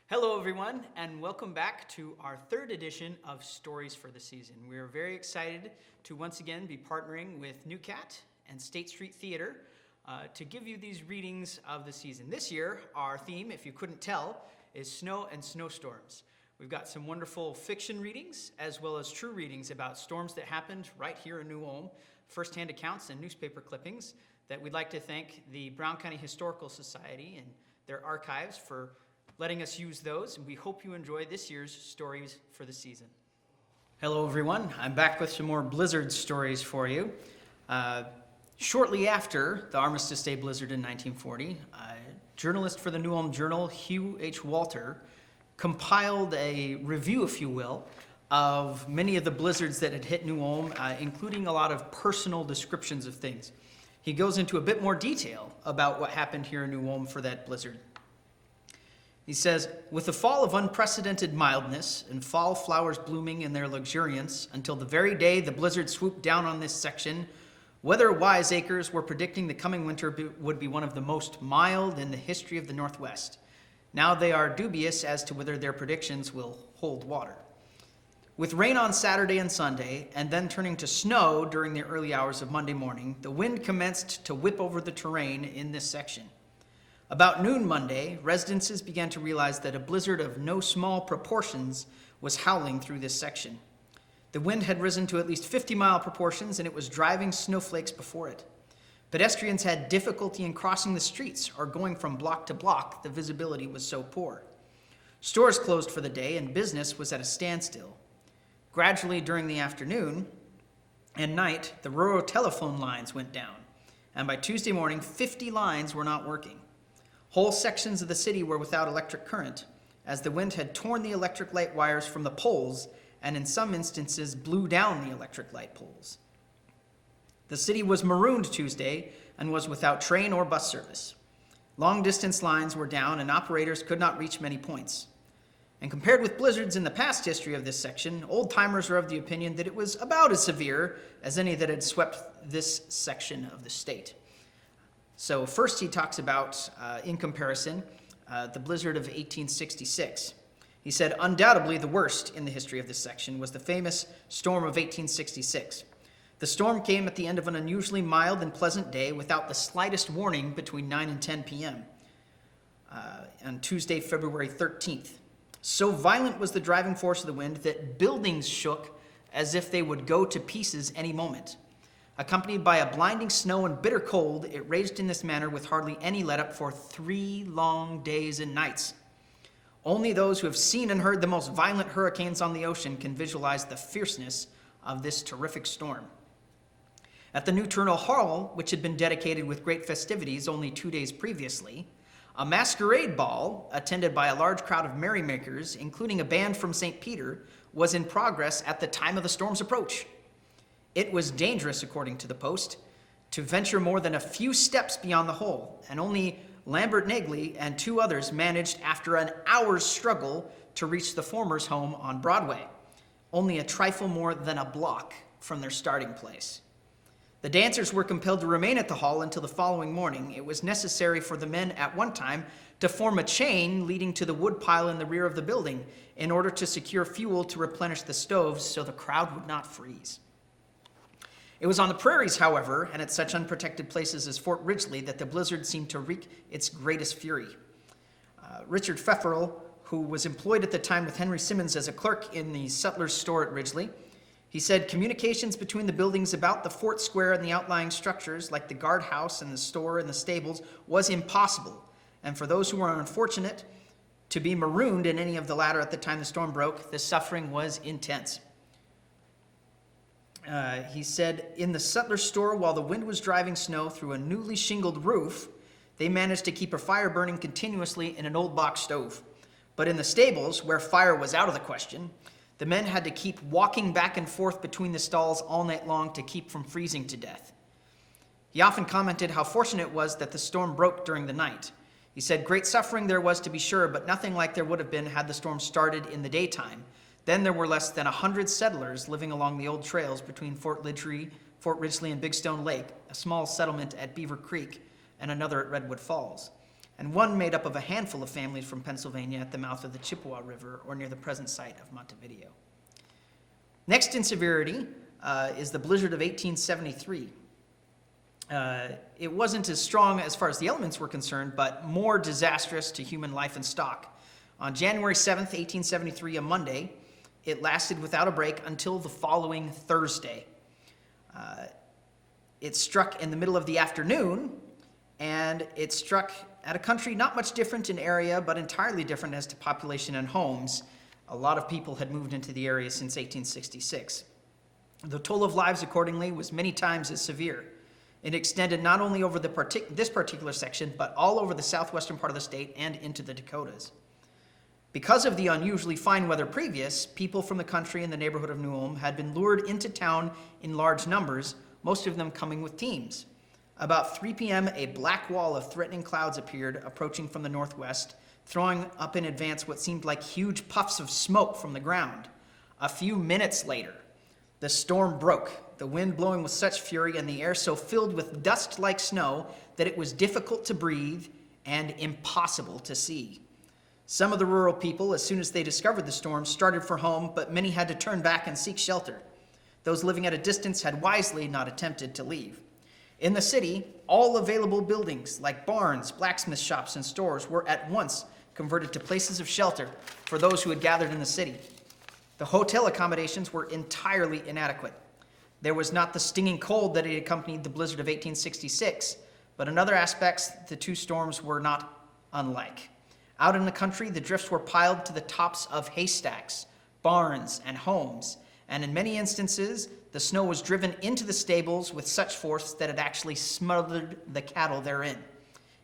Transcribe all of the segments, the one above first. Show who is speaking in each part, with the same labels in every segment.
Speaker 1: Hello everyone, and welcome back to our third edition of Stories for the Season. We are very excited to once again be partnering with NUCAT and State Street Theater to give you these readings of the season. This year, our theme, if you couldn't tell, is snow and snowstorms. We've got some wonderful fiction readings as well as true readings about storms that happened right here in New Ulm, firsthand accounts and newspaper clippings that we'd like to thank the Brown County Historical Society and their archives for letting us use those, and we hope you enjoy this year's Stories for the Season. Hello everyone, I'm back with some more blizzard stories for you. Shortly after the Armistice Day blizzard in 1940, a journalist for the New Ulm Journal, Hugh H. Walter, compiled a review, if you will, of many of the blizzards that had hit New Ulm, including a lot of personal descriptions of things. He goes into a bit more detail about what happened here in New Ulm for that blizzard. He says, with the fall of unprecedented mildness and fall flowers blooming in their luxuriance until the very day the blizzard swooped down on this section, weather wiseacres were predicting the coming winter would be one of the most mild in the history of the Northwest. Now they are dubious as to whether their predictions will hold water. With rain on Saturday and Sunday, and then turning to snow during the early hours of Monday morning, the wind commenced to whip over the terrain in this section. About noon Monday, residents began to realize that a blizzard of no small proportions was howling through this section. The wind had risen to at least 50-mile proportions, and it was driving snowflakes before it. Pedestrians had difficulty in crossing the streets or going from block to block. The visibility was so poor. Stores closed for the day, and business was at a standstill. Gradually, during the afternoon and night, the rural telephone lines went down, and by Tuesday morning, 50 lines were not working. Whole sections of the city were without electric current, as the wind had torn the electric light wires from the poles and in some instances blew down the electric light poles. The city was marooned Tuesday and was without train or bus service. Long-distance lines were down and operators could not reach many points. And compared with blizzards in the past history of this section, old-timers are of the opinion that it was about as severe as any that had swept this section of the state. So first he talks about, in comparison, the blizzard of 1866. He said, undoubtedly the worst in the history of this section was the famous storm of 1866. The storm came at the end of an unusually mild and pleasant day without the slightest warning between 9 and 10 p.m. On Tuesday, February 13th. So violent was the driving force of the wind that buildings shook as if they would go to pieces any moment. Accompanied by a blinding snow and bitter cold, it raged in this manner with hardly any let-up for 3 long days and nights. Only those who have seen and heard the most violent hurricanes on the ocean can visualize the fierceness of this terrific storm. At the new Tournament Hall, which had been dedicated with great festivities only 2 days previously, a masquerade ball, attended by a large crowd of merrymakers, including a band from St. Peter, was in progress at the time of the storm's approach. It was dangerous, according to the Post, to venture more than a few steps beyond the hole, and only Lambert Nagley and 2 others managed, after an hour's struggle, to reach the former's home on Broadway, only a trifle more than a block from their starting place. The dancers were compelled to remain at the hall until the following morning. It was necessary for the men at one time to form a chain leading to the woodpile in the rear of the building in order to secure fuel to replenish the stoves so the crowd would not freeze. It was on the prairies, however, and at such unprotected places as Fort Ridgely that the blizzard seemed to wreak its greatest fury. Richard Pfefferle, who was employed at the time with Henry Simmons as a clerk in the sutler's store at Ridgely, he said communications between the buildings about the fort square and the outlying structures, like the guardhouse and the store and the stables, was impossible. And for those who were unfortunate to be marooned in any of the latter at the time the storm broke, the suffering was intense. He said, in the sutler's store, while the wind was driving snow through a newly shingled roof, they managed to keep a fire burning continuously in an old box stove. But in the stables, where fire was out of the question, the men had to keep walking back and forth between the stalls all night long to keep from freezing to death. He often commented how fortunate it was that the storm broke during the night. He said, great suffering there was to be sure, but nothing like there would have been had the storm started in the daytime. Then there were less than 100 settlers living along the old trails between Fort Ridgely and Big Stone Lake, a small settlement at Beaver Creek, and another at Redwood Falls. and one made up of a handful of families from Pennsylvania at the mouth of the Chippewa River or near the present site of Montevideo. Next in severity is the blizzard of 1873. It wasn't as strong as far as the elements were concerned, but more disastrous to human life and stock. On January 7th, 1873, a Monday, it lasted without a break until the following Thursday. It struck in the middle of the afternoon, and it struck at a country not much different in area, but entirely different as to population and homes. A lot of people had moved into the area since 1866. The toll of lives, accordingly, was many times as severe. It extended not only over this particular section, but all over the southwestern part of the state and into the Dakotas. Because of the unusually fine weather previous, people from the country in the neighborhood of New Ulm had been lured into town in large numbers, most of them coming with teams. About 3 p.m., a black wall of threatening clouds appeared, approaching from the northwest, throwing up in advance what seemed like huge puffs of smoke from the ground. A few minutes later, the storm broke, the wind blowing with such fury and the air so filled with dust like snow that it was difficult to breathe and impossible to see. Some of the rural people, as soon as they discovered the storm, started for home, but many had to turn back and seek shelter. Those living at a distance had wisely not attempted to leave. In the city, all available buildings, like barns, blacksmith shops, and stores, were at once converted to places of shelter for those who had gathered in the city. The hotel accommodations were entirely inadequate. There was not the stinging cold that had accompanied the blizzard of 1866, but in other aspects, the two storms were not unlike. Out in the country, the drifts were piled to the tops of haystacks, barns, and homes, and in many instances, the snow was driven into the stables with such force that it actually smothered the cattle therein.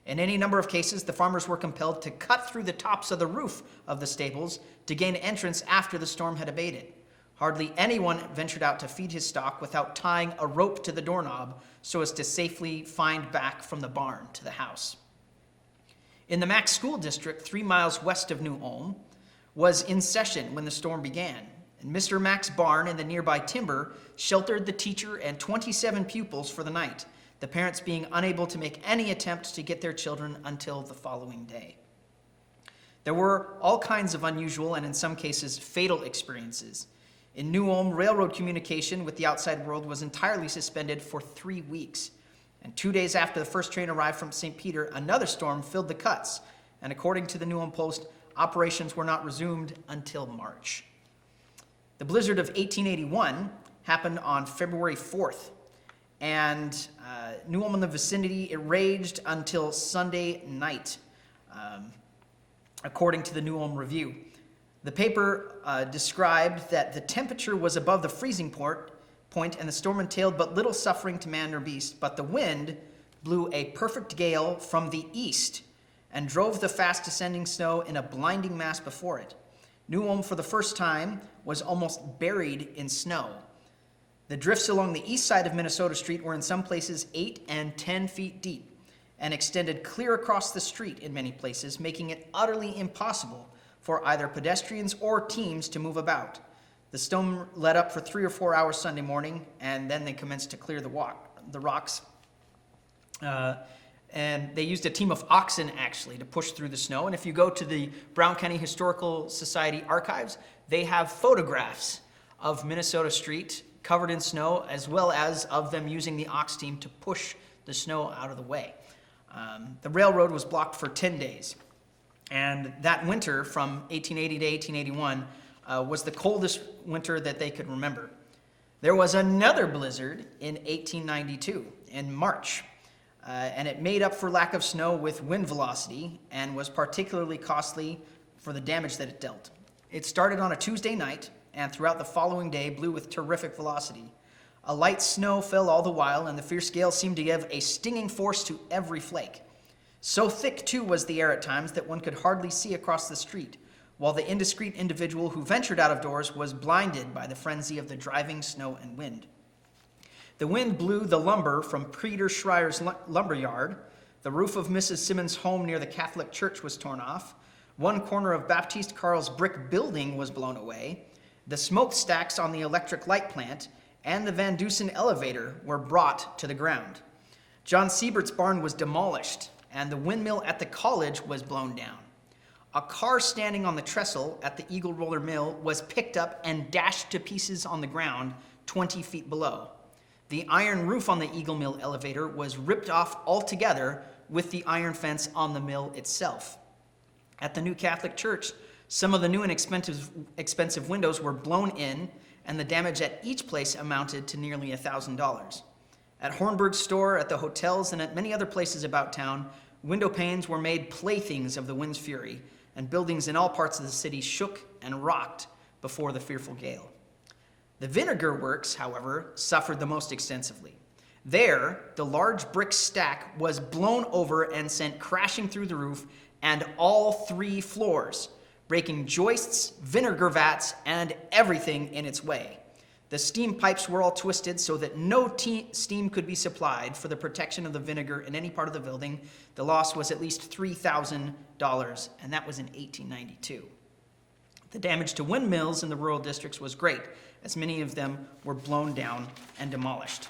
Speaker 1: In any number of cases, the farmers were compelled to cut through the tops of the roof of the stables to gain entrance after the storm had abated. Hardly anyone ventured out to feed his stock without tying a rope to the doorknob so as to safely find back from the barn to the house. In the Mack School District, 3 miles west of New Ulm, was in session when the storm began, and Mr. Mack's barn and the nearby timber sheltered the teacher and 27 pupils for the night, the parents being unable to make any attempt to get their children until the following day. There were all kinds of unusual and in some cases fatal experiences. In New Ulm, railroad communication with the outside world was entirely suspended for 3 weeks. And 2 days after the first train arrived from St. Peter, another storm filled the cuts, and according to the New Ulm Post, operations were not resumed until March. The blizzard of 1881 happened on February 4th, and New Ulm and the vicinity, it raged until Sunday night, according to the New Ulm Review. The paper described that the temperature was above the freezing point, and the storm entailed but little suffering to man or beast, but the wind blew a perfect gale from the east and drove the fast descending snow in a blinding mass before it. New Ulm, for the first time, was almost buried in snow. The drifts along the east side of Minnesota Street were in some places 8 and 10 feet deep and extended clear across the street in many places, making it utterly impossible for either pedestrians or teams to move about. The storm let up for 3 or 4 hours Sunday morning, and then they commenced to clear the rocks. And they used a team of oxen, actually, to push through the snow. And if you go to the Brown County Historical Society archives, they have photographs of Minnesota Street covered in snow, as well as of them using the ox team to push the snow out of the way. The railroad was blocked for 10 days. And that winter, from 1880 to 1881, was the coldest winter that they could remember. There was another blizzard in 1892, in March, and it made up for lack of snow with wind velocity and was particularly costly for the damage that it dealt. It started on a Tuesday night, and throughout the following day blew with terrific velocity. A light snow fell all the while, and the fierce gale seemed to give a stinging force to every flake. So thick, too, was the air at times that one could hardly see across the street, while the indiscreet individual who ventured out of doors was blinded by the frenzy of the driving snow and wind. The wind blew the lumber from Peter Schreier's lumber yard. The roof of Mrs. Simmons' home near the Catholic church was torn off. One corner of Baptiste Carl's brick building was blown away. The smokestacks on the electric light plant and the Van Dusen elevator were brought to the ground. John Siebert's barn was demolished, and the windmill at the college was blown down. A car standing on the trestle at the Eagle Roller Mill was picked up and dashed to pieces on the ground 20 feet below. The iron roof on the Eagle Mill elevator was ripped off altogether with the iron fence on the mill itself. At the New Catholic Church, some of the new and expensive windows were blown in, and the damage at each place amounted to nearly $1,000. At Hornberg's store, at the hotels, and at many other places about town, window panes were made playthings of the wind's fury, and buildings in all parts of the city shook and rocked before the fearful gale. The vinegar works, however, suffered the most extensively. There, the large brick stack was blown over and sent crashing through the roof and all 3 floors, breaking joists, vinegar vats, and everything in its way. The steam pipes were all twisted so that no steam could be supplied for the protection of the vinegar in any part of the building. The loss was at least $3,000, and that was in 1892. The damage to windmills in the rural districts was great, as many of them were blown down and demolished.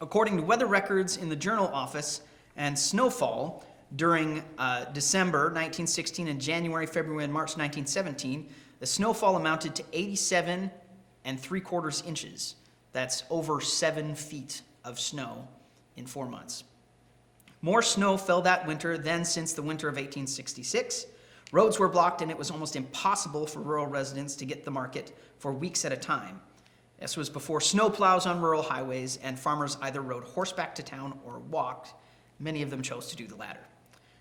Speaker 1: According to weather records in the Journal office and snowfall during December 1916 and January, February, and March 1917, the snowfall amounted to 87 3/4 inches. That's over 7 feet of snow in 4 months. More snow fell that winter than since the winter of 1866. Roads were blocked, and it was almost impossible for rural residents to get to the market for weeks at a time. This was before snowplows on rural highways, and farmers either rode horseback to town or walked. Many of them chose to do the latter.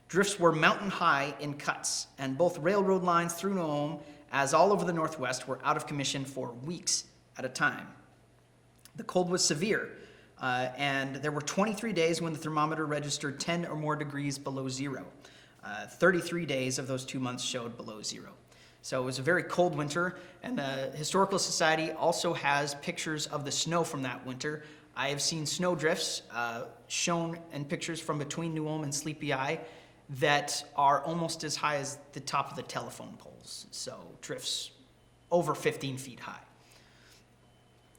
Speaker 1: Drifts were mountain high in cuts, and both railroad lines through New Ulm, as all over the Northwest, were out of commission for weeks at a time. The cold was severe, and there were 23 days when the thermometer registered 10 or more degrees below zero. 33 days of those 2 months showed below zero. So it was a very cold winter, and the Historical Society also has pictures of the snow from that winter. I have seen snow drifts shown in pictures from between New Ulm and Sleepy Eye that are almost as high as the top of the telephone poles, so drifts over 15 feet high.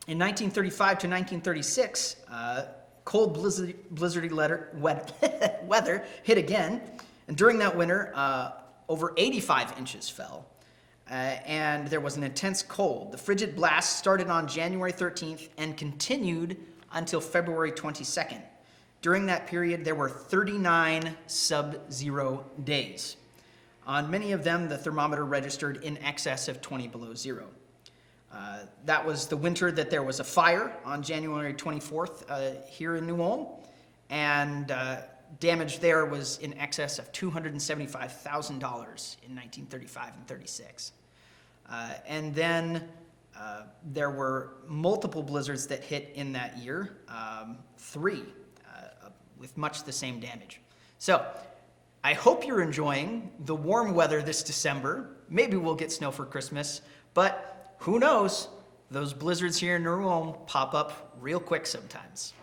Speaker 1: In 1935 to 1936, cold blizzardy weather hit again, and during that winter, over 85 inches fell, and there was an intense cold. The frigid blast started on January 13th and continued until February 22nd. During that period, there were 39 sub-zero days. On many of them, the thermometer registered in excess of 20 below zero. That was the winter that there was a fire on January 24th here in New Ulm, and damage there was in excess of $275,000 in 1935 and 36. And then there were multiple blizzards that hit in that year, 3, with much the same damage. So I hope you're enjoying the warm weather this December. Maybe we'll get snow for Christmas, but who knows? Those blizzards here in New Ulm pop up real quick sometimes.